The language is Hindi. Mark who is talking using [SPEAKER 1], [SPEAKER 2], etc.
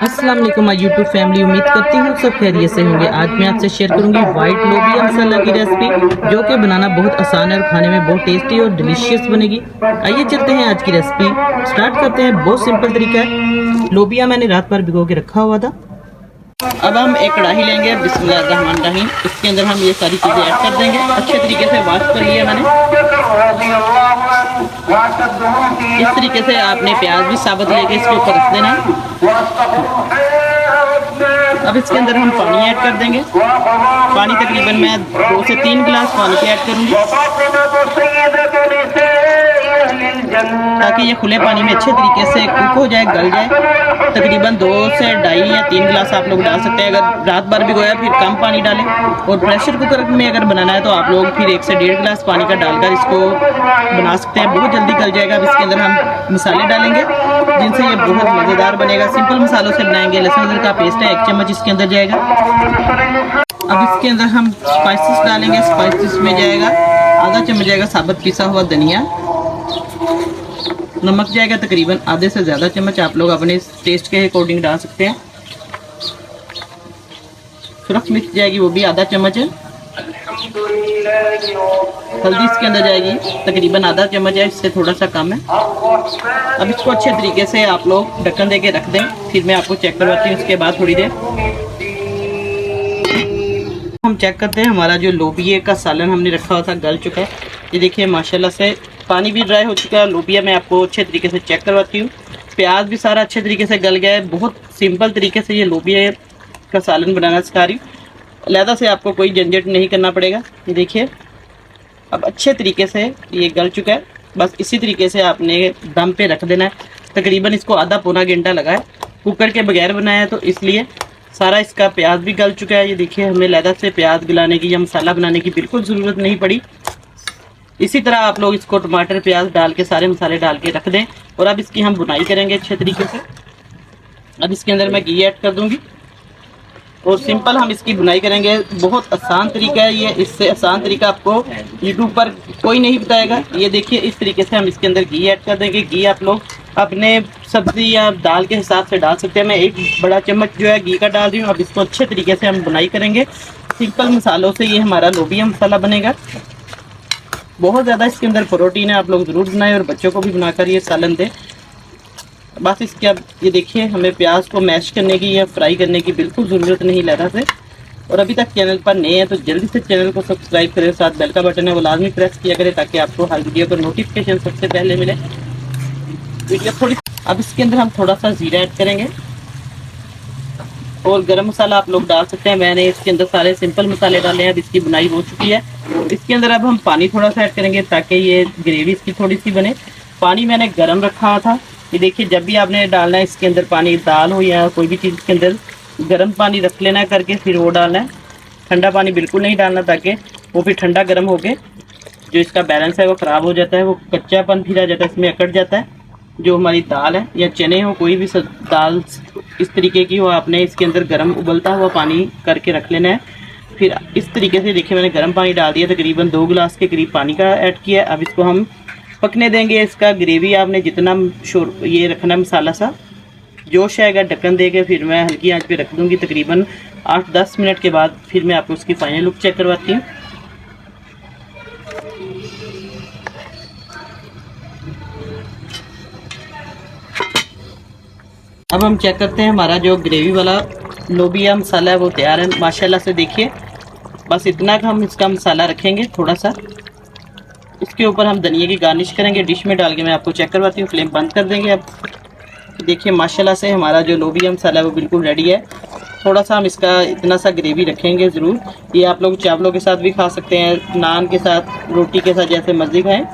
[SPEAKER 1] अस्सलाम वालेकुम माय यूट्यूब फैमिली। उम्मीद करती हूँ सब खैरियत से होंगे। आज मैं आपसे शेयर करूंगी वाइट लोबिया मसाला की रेसिपी, जो कि बनाना बहुत आसान है और खाने में बहुत टेस्टी और डिलीशियस बनेगी। आइए चलते हैं आज की रेसिपी स्टार्ट करते हैं। बहुत सिंपल तरीका है। लोबिया मैंने रात भर भिगो के रखा हुआ था। अब हम एक कढ़ाई लेंगे, बिस्मिल्लाहिर्रहमानिर्रहीम। इसके अंदर हम ये सारी चीज़ें ऐड कर देंगे। अच्छे तरीके से वॉश कर लिया मैंने। इस तरीके से आपने प्याज भी साबुत लेके इसके ऊपर रख देना है। अब इसके अंदर हम पानी ऐड कर देंगे। पानी तकरीबन मैं 2 से 3 गिलास पानी के ऐड करूँगी, ताकि ये खुले पानी में अच्छे तरीके से कुक हो जाए, गल जाए। तकरीबन 2 से 2.5 या 3 गिलास आप लोग डाल सकते हैं। अगर रात भर भिगोया फिर कम पानी डालें। और प्रेशर कुकर में अगर बनाना है तो आप लोग फिर 1 से 1.5 गिलास पानी का डालकर इसको बना सकते हैं। बहुत जल्दी गल जाएगा। अब इसके अंदर हम मसाले डालेंगे जिनसे ये बहुत मज़ेदार बनेगा। सिंपल मसालों से बनाएंगे। लहसुन अदरक का पेस्ट है 1 चम्मच इसके अंदर जाएगा। अब इसके अंदर हम स्पाइसेस डालेंगे। स्पाइसेस में जाएगा आधा चम्मच जाएगा साबुत पिसा हुआ धनिया। नमक जाएगा तकरीबन आधे से ज़्यादा चम्मच, आप लोग अपने टेस्ट के अकॉर्डिंग डाल सकते हैं। सुरख मिर्च जाएगी, वो भी आधा चम्मच है। हल्दी इसके अंदर जाएगी तकरीबन आधा चम्मच है, इससे थोड़ा सा कम है। अब इसको अच्छे तरीके से आप लोग ढक्कन दे के रख दें। फिर मैं आपको चेक करवाती हूँ उसके बाद थोड़ी देर। हम चेक करते हैं हमारा जो लोबिया का सालन हमने रखा हुआ था गल चुका है। ये देखिए माशाल्लाह से पानी भी ड्राई हो चुका है। लोबिया मैं आपको अच्छे तरीके से चेक करवाती हूँ। प्याज भी सारा अच्छे तरीके से गल गया है। बहुत सिंपल तरीके से ये लोबिया का सालन बनाना सिखा रही हूँ। अलहदा से आपको कोई झंझट नहीं करना पड़ेगा। ये देखिए अब अच्छे तरीके से ये गल चुका है। बस इसी तरीके से आपने दम पे रख देना है। तकरीबन इसको आधा पौना घंटा लगा है। कुकर के बगैर बनाया है तो इसलिए सारा इसका प्याज भी गल चुका है। ये देखिए हमें अलहदा से प्याज गलाने की या मसाला बनाने की बिल्कुल ज़रूरत नहीं पड़ी। इसी तरह आप लोग इसको टमाटर प्याज डाल के सारे मसाले डाल के रख दें। और अब इसकी हम बुनाई करेंगे अच्छे तरीके से। अब इसके अंदर मैं घी ऐड कर दूंगी और सिंपल हम इसकी बुनाई करेंगे। बहुत आसान तरीका है ये। इससे आसान तरीका आपको यूट्यूब पर कोई नहीं बताएगा। ये देखिए इस तरीके से हम इसके अंदर घी ऐड कर देंगे। घी आप लोग अपने सब्जी या दाल के हिसाब से डाल सकते हैं। मैं 1 बड़ा चम्मच जो है घी का डाल रही हूँ। अब इसको अच्छे तरीके से हम बुनाई करेंगे। सिंपल मसालों से ये हमारा लोबिया मसाला बनेगा। बहुत ज़्यादा इसके अंदर प्रोटीन है। आप लोग ज़रूर बनाएं और बच्चों को भी बनाकर ये सालन दें। बस इसके अब ये देखिए हमें प्याज को मैश करने की या फ्राई करने की बिल्कुल ज़रूरत नहीं लगा से। और अभी तक चैनल पर नए हैं तो जल्दी से चैनल को सब्सक्राइब करें। साथ बेल का बटन है वो लाजमी प्रेस किया करें, ताकि आपको हर वीडियो का नोटिफिकेशन सबसे पहले मिले। वीडियो थोड़ी अब इसके अंदर हम थोड़ा सा ज़ीरा ऐड करेंगे और गरम मसाला आप लोग डाल सकते हैं। मैंने इसके अंदर सारे सिंपल मसाले डाले हैं। अब इसकी बुनाई हो चुकी है। इसके अंदर अब हम पानी थोड़ा सा ऐड करेंगे ताकि ये ग्रेवी इसकी थोड़ी सी बने। पानी मैंने गरम रखा था। ये देखिए जब भी आपने डालना है इसके अंदर पानी, दाल हो या कोई भी चीज़ के अंदर गर्म पानी रख लेना है करके फिर वो डालना है। ठंडा पानी बिल्कुल नहीं डालना, ताकि वो फिर ठंडा गर्म हो गए जो इसका बैलेंस है वो ख़राब हो जाता है। वो कच्चापन फिर आ जाता है, इसमें अकड़ जाता है। जो हमारी दाल है या चने हो, कोई भी दाल इस तरीके की हो, आपने इसके अंदर गर्म उबलता हुआ पानी करके रख लेना है। फिर इस तरीके से देखिए मैंने गर्म पानी डाल दिया। तकरीबन 2 गिलास के करीब पानी का ऐड किया। अब इसको हम पकने देंगे। इसका ग्रेवी आपने जितना ये रखना मसाला सा जोश आएगा ढक्कन दे के फिर मैं हल्की आंच पे रख दूंगी। तकरीबन 8-10 मिनट के बाद फिर मैं आपको उसकी फाइनल लुक चेक करवाती हूँ। अब हम चेक करते हैं हमारा जो ग्रेवी वाला लोबिया मसाला है वो तैयार है माशाल्लाह से। देखिए बस इतना का हम इसका मसाला रखेंगे थोड़ा सा। इसके ऊपर हम धनिया की गार्निश करेंगे। डिश में डाल के मैं आपको चेक करवाती हूँ। फ्लेम बंद कर देंगे। अब देखिए माशाल्लाह से हमारा जो लोबिया मसाला है वो बिल्कुल रेडी है। थोड़ा सा हम इसका इतना सा ग्रेवी रखेंगे ज़रूर। ये आप लोग चावलों के साथ भी खा सकते हैं, नान के साथ, रोटी के साथ, जैसे मर्जी खाएँ।